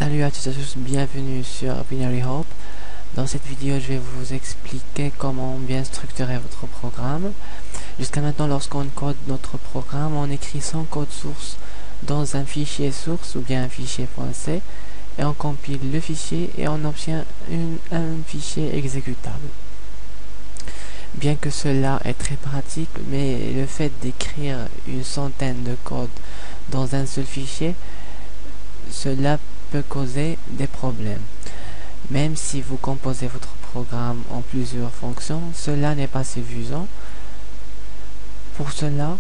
Salut à toutes et à tous, bienvenue sur Binary Hope. Dans cette vidéo, je vais vous expliquer comment bien structurer votre programme. Jusqu'à maintenant, lorsqu'on code notre programme, on écrit son code source dans un fichier source ou bien un fichier .c et on compile le fichier et on obtient un fichier exécutable. Bien que cela est très pratique, mais le fait d'écrire une centaine de codes dans un seul fichier, cela peut causer des problèmes. Même si vous composez votre programme en plusieurs fonctions, cela n'est pas suffisant. Pour cela,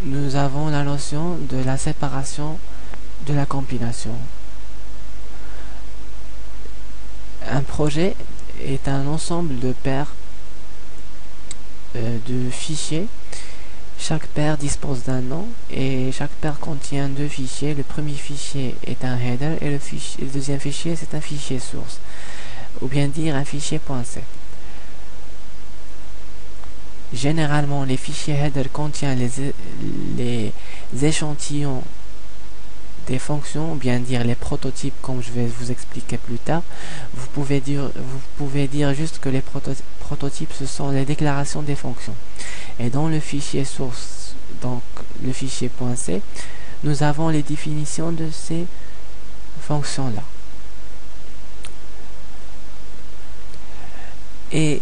nous avons la notion de la séparation de la compilation. Un projet est un ensemble de paires de fichiers. Chaque paire dispose d'un nom et chaque paire contient deux fichiers. Le premier fichier est un header et le deuxième fichier c'est un fichier source, ou bien dire un fichier .c. Généralement, les fichiers header contiennent les échantillons des fonctions, ou bien dire les prototypes, comme je vais vous expliquer plus tard. Vous pouvez dire juste que les prototypes ce sont les déclarations des fonctions. Et dans le fichier source, donc le fichier .c, nous avons les définitions de ces fonctions là. Et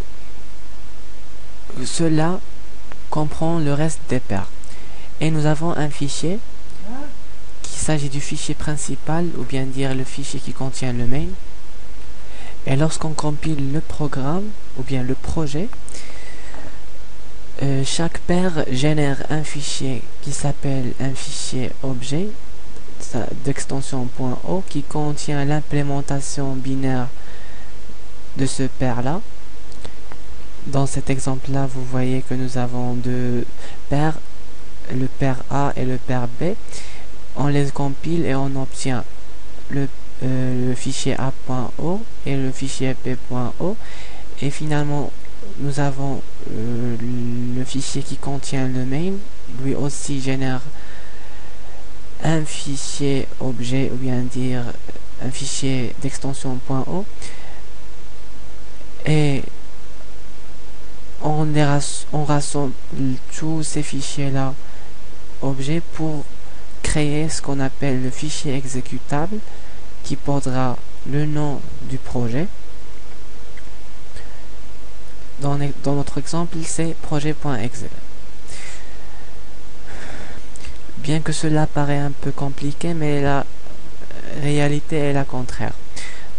cela comprend le reste des paires. Et nous avons un fichier qui s'agit du fichier principal, ou bien dire le fichier qui contient le main. Et lorsqu'on compile le programme ou bien le projet, chaque paire génère un fichier qui s'appelle un fichier objet d'extension .o qui contient l'implémentation binaire de ce paire là. Dans cet exemple là, vous voyez que nous avons deux paires, le paire A et le paire B. On les compile et on obtient le fichier A.o et le fichier B.o, et finalement nous avons le fichier qui contient le main. Lui aussi génère un fichier objet, ou bien dire un fichier d'extension .o, et on rassemble tous ces fichiers là objets pour créer ce qu'on appelle le fichier exécutable qui portera le nom du projet. Dans notre exemple, c'est projet.exe. Bien que cela paraît un peu compliqué, mais la réalité est la contraire.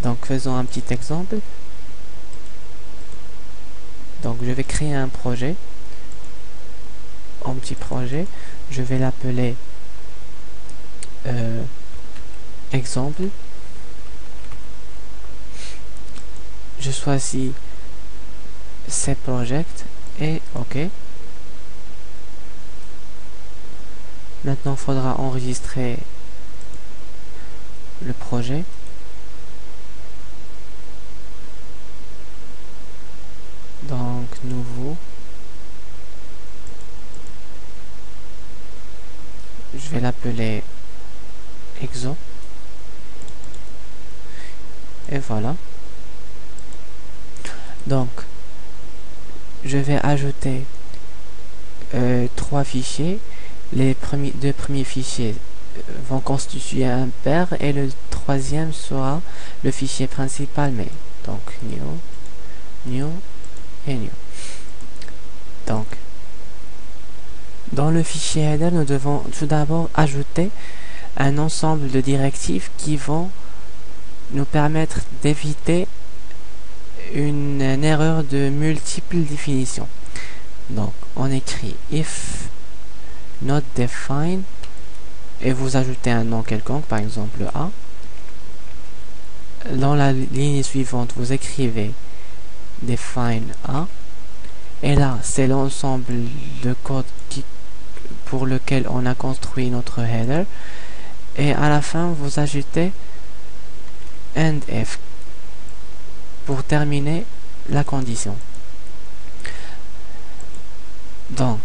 Donc faisons un petit exemple. Donc je vais créer un projet, un petit projet, je vais l'appeler exemple. Je choisis C project et OK. Maintenant il faudra enregistrer le projet. Donc nouveau, je vais l'appeler exo, et voilà. Donc je vais ajouter trois fichiers. Les deux premiers fichiers vont constituer un paire et le troisième sera le fichier principal main. Donc new et new. Donc dans le fichier header, nous devons tout d'abord ajouter un ensemble de directives qui vont nous permettre d'éviter une erreur de multiples définitions. Donc on écrit if not define et vous ajoutez un nom quelconque, par exemple A. Dans la ligne suivante, vous écrivez define A, et là c'est l'ensemble de code pour lequel on a construit notre header, et à la fin vous ajoutez end if pour terminer la condition. Donc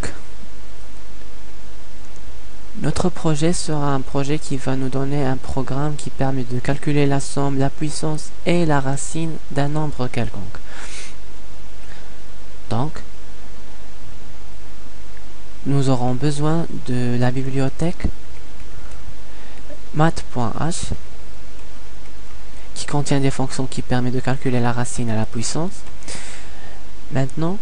Notre projet sera un projet qui va nous donner un programme qui permet de calculer la somme, la puissance et la racine d'un nombre quelconque. Donc, nous aurons besoin de la bibliothèque math.h qui contient des fonctions qui permettent de calculer la racine et la puissance. Maintenant,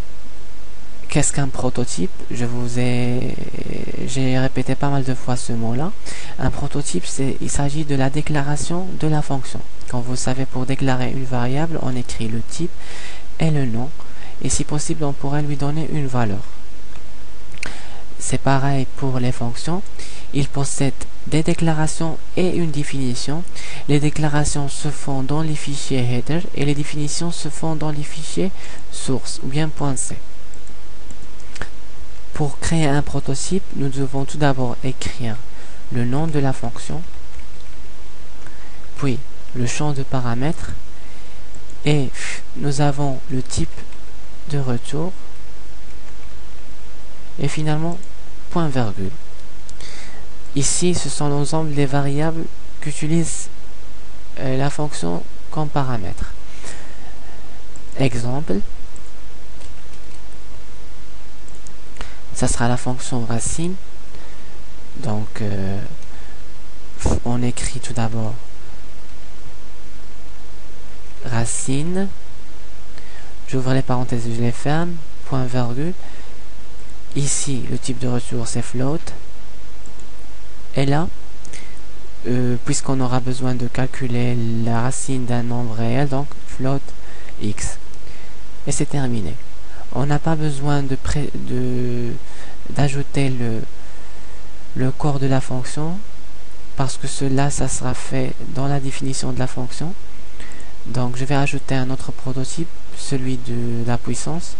qu'est-ce qu'un prototype? J'ai répété pas mal de fois ce mot-là. Un prototype, il s'agit de la déclaration de la fonction. Comme vous savez, pour déclarer une variable, on écrit le type et le nom. Et si possible, on pourrait lui donner une valeur. C'est pareil pour les fonctions. Ils possèdent des déclarations et une définition. Les déclarations se font dans les fichiers header et les définitions se font dans les fichiers source ou bien .c. Pour créer un prototype, nous devons tout d'abord écrire le nom de la fonction, puis le champ de paramètres, et nous avons le type de retour, et finalement, point virgule. Ici, ce sont l'ensemble des variables qu'utilise la fonction comme paramètre. Exemple, ça sera la fonction racine. Donc, on écrit tout d'abord racine, j'ouvre les parenthèses et je les ferme, point virgule. Ici, le type de retour c'est float. Et là, puisqu'on aura besoin de calculer la racine d'un nombre réel, donc float x. Et c'est terminé. On n'a pas besoin d'ajouter le corps de la fonction, parce que cela, ça sera fait dans la définition de la fonction. Donc je vais ajouter un autre prototype, celui de la puissance.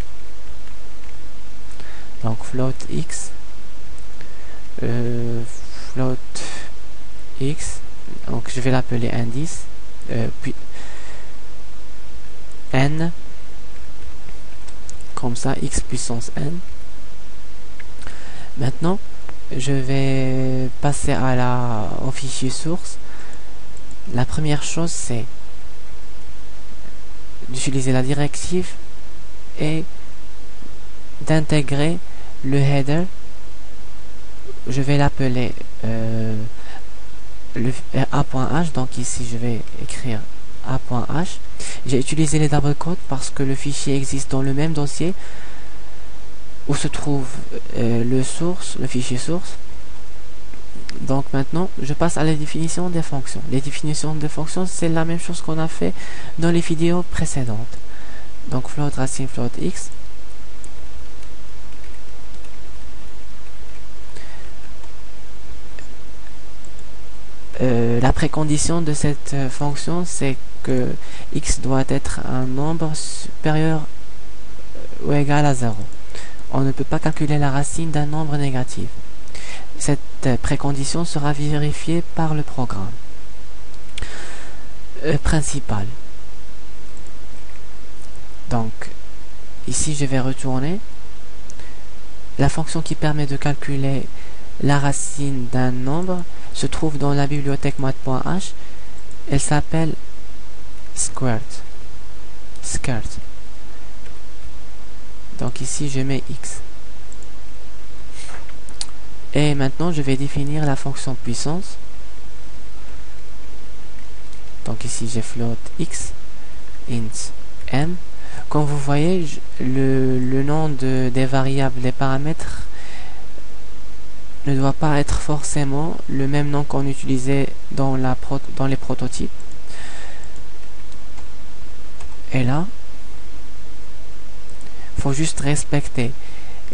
Donc float x, float x, donc je vais l'appeler indice, puis n, comme ça, x puissance n. Maintenant, je vais passer au fichier source. La première chose, c'est d'utiliser la directive et d'intégrer le header. Je vais l'appeler le a.h, donc ici je vais écrire a.h. J'ai utilisé les double quotes parce que le fichier existe dans le même dossier où se trouve le fichier source. Donc maintenant, je passe à la définition des fonctions. Les définitions des fonctions, c'est la même chose qu'on a fait dans les vidéos précédentes. Donc float racine float x. La précondition de cette fonction, c'est que x doit être un nombre supérieur ou égal à 0. On ne peut pas calculer la racine d'un nombre négatif. Cette précondition sera vérifiée par le programme principal. Donc, ici je vais retourner. La fonction qui permet de calculer la racine d'un nombre se trouve dans la bibliothèque math.h. Elle s'appelle squirt. Donc ici je mets x. Et maintenant je vais définir la fonction puissance. Donc ici j'ai float x int m. Comme vous voyez, le nom des variables, des paramètres ne doit pas être forcément le même nom qu'on utilisait dans les prototypes. Et là, il faut juste respecter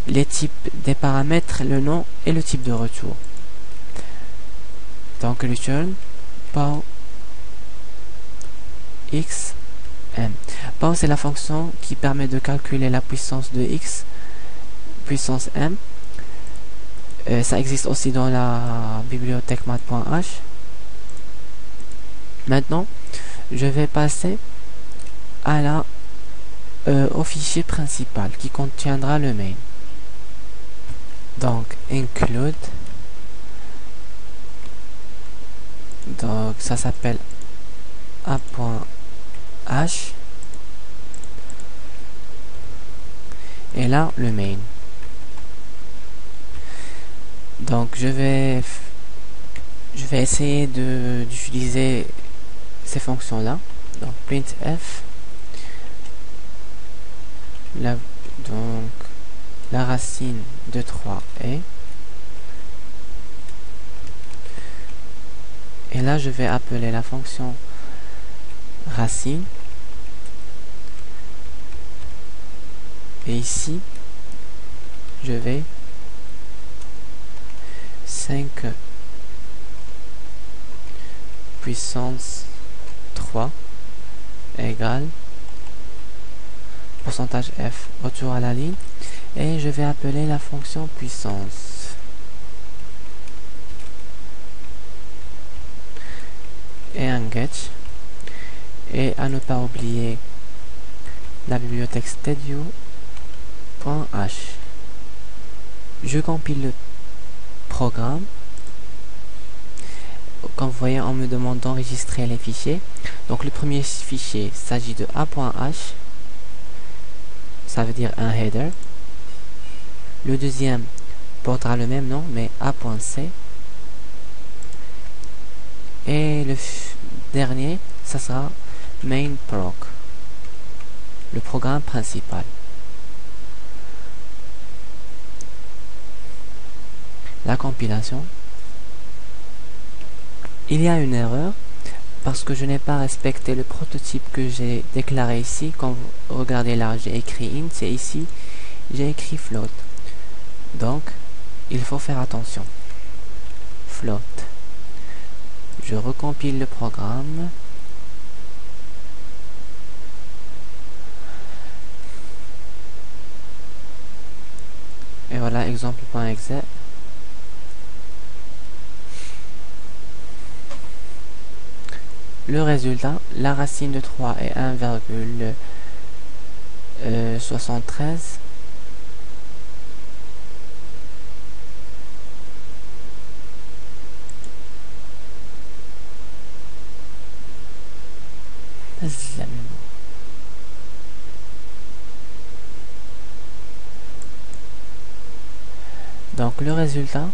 les types des paramètres, le nom et le type de retour. Donc return pow x m. Pow, c'est la fonction qui permet de calculer la puissance de x puissance m. Ça existe aussi dans la bibliothèque math.h. Maintenant, je vais passer au fichier principal qui contiendra le main. Donc include Donc ça s'appelle a.h et là le main. Donc je vais essayer d'utiliser ces fonctions là. Donc printf, donc la racine de 3 est, et là je vais appeler la fonction racine, et ici je vais 5 puissance 3 égale pourcentage f, retour à la ligne, et je vais appeler la fonction puissance. Et un get, et à ne pas oublier la bibliothèque stadio.h. Je compile le programme. Comme vous voyez, on me demande d'enregistrer les fichiers. Donc le premier fichier s'agit de a.h, ça veut dire un header. Le deuxième portera le même nom, mais a.c. Et le dernier, ça sera main.proc, le programme principal. La compilation. Il y a une erreur parce que je n'ai pas respecté le prototype que j'ai déclaré ici. Quand vous regardez là, j'ai écrit int, et ici j'ai écrit float. Donc il faut faire attention. Float. Je recompile le programme. Et voilà, exemple.exe. Le résultat, la racine de 3 est 1,73. Donc le résultat,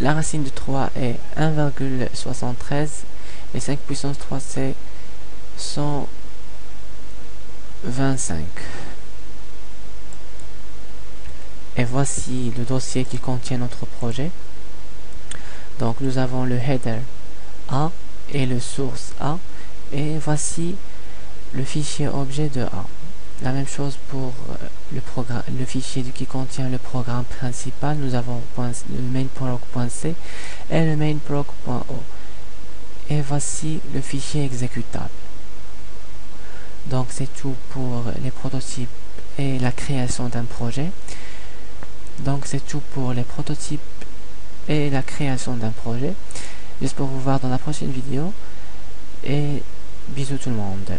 la racine de 3 est 1,73 et 5 puissance 3 c'est 125. Et voici le dossier qui contient notre projet. Donc nous avons le header A et le source A, et voici le fichier objet de A. La même chose pour le fichier qui contient le programme principal. Nous avons le main.proc.c et le main.proc.o. Et voici le fichier exécutable. Donc c'est tout pour les prototypes et la création d'un projet. Donc c'est tout pour les prototypes et la création d'un projet. J'espère vous voir dans la prochaine vidéo. Et bisous tout le monde.